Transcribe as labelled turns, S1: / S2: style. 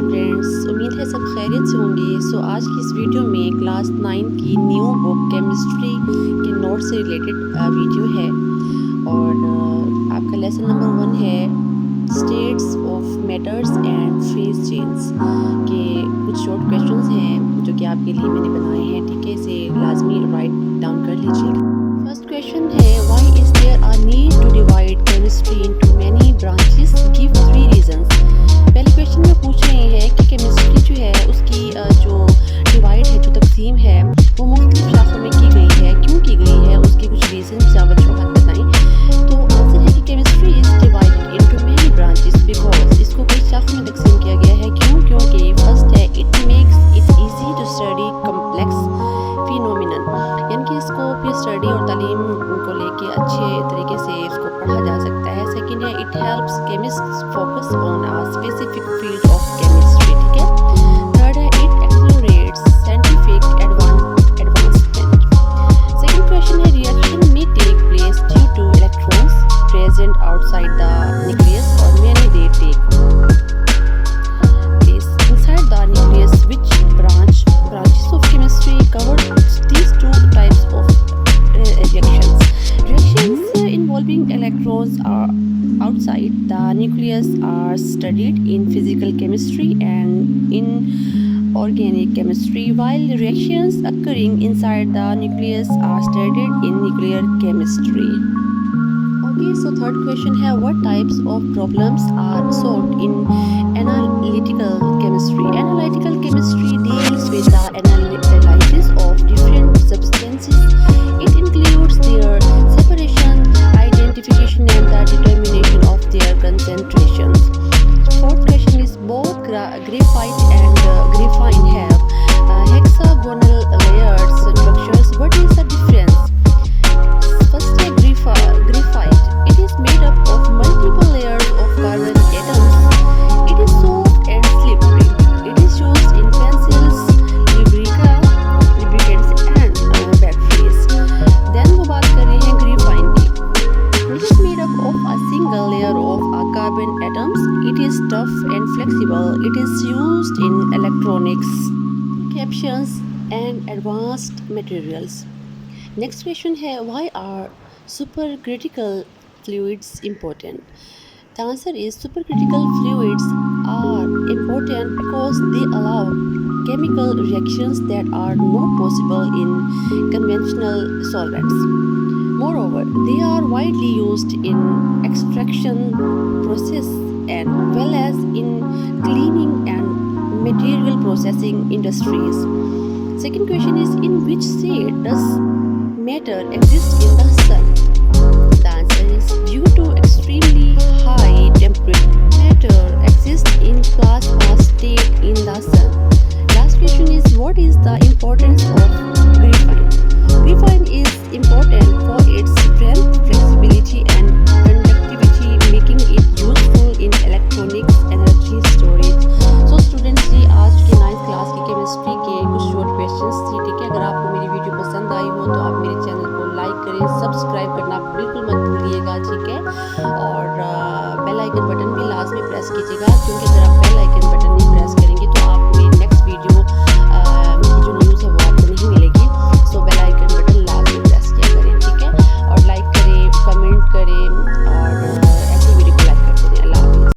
S1: Students, उम्मीद है सब खैरियत से होंगे। आज की इस वीडियो में क्लास 9 की न्यू बुक केमिस्ट्री के नोट से रिलेटेड वीडियो है और आपका लेसन नंबर 1 है states of matters and phase change के कुछ शॉर्ट क्वेश्चंस हैं जो कि आपके लिए मैंने बनाए हैं। ठीक है, इसे लाजमी राइट डाउन कर लीजिए। फर्स्ट क्वेश्चन है, why is there a need to divide chemistry into many branches, give 3 reasons. पहले क्वेश्चन में पूछ रहे हैं कि केमिस्ट्री जो है उसकी जो डिवाइड है, जो तकसीम है वो मुख्तलिफ शाखों में की गई है, क्यों की गई है, उसके कुछ रीजन या बच्चों का बताएं। तो आंसर है कि chemistry is divided into many branches because इसको कई शाखों में तकसीम किया गया है। क्योंकि फर्स्ट है, it makes it easy to study complex phenomenon, यानी कि इसको फिर स्टडी और तालीम को लेके अच्छे तरीके से इसको पढ़ा जा सकता है। सेकेंड है, it helps chemists focus on a specific field of chemistry. ठीक है। थर्ड है, it accelerates scientific advancement. Second question है, रिएक्शन में take place due to electrons present outside the nucleus और many they take place inside the nucleus. Which branches of chemistry cover these two types of reactions. Reactions involving electrons are outside the nucleus are studied in physical chemistry and in organic chemistry, while reactions occurring inside the nucleus are studied in nuclear chemistry. Okay, so third question है, what types of problems are solved in analytical chemistry? Analytical chemistry deals with the analysis of different substances. It includes their separation, identification, and the determination of their concentrations. Fourth question is, both graphite and graphene have hexagonal layered structures. What is the difference? First, graphite. It is made up of multiple layers of carbon atoms. It is soft and slippery. It is used in pencils, lubricants and batteries. Then वो बात कर रहे हैं graphene की. It is made up of a single layer of carbon atoms. It is tough and flexible. It is used in electronics, captions and advanced materials. Next question है, why are supercritical fluids important? The answer is, supercritical fluids are important because they allow chemical reactions that are not possible in conventional solvents. Moreover, they are widely used in extraction process as well as in cleaning and material processing industries. Second question is, in which state does matter exist in the sun? The answer is, due to extremely high temperature, matter exists in plasma state in the sun. Last question is, what is the importance of graphene? Graphene is important for its strength, flexibility and conductivity, making it useful in electronics energy storage. So students, ये आज की 9th class की chemistry के कुछ short questions थे। ठीक है, अगर आपको मेरी वीडियो पसंद आई हो तो आप मेरे चैनल को लाइक करें, सब्सक्राइब करना बिल्कुल मत भूलिएगा। ठीक है, और बेल आइकन बटन भी लाजमी प्रेस कीजिएगा, क्योंकि अगर आप बेल आइकन बटन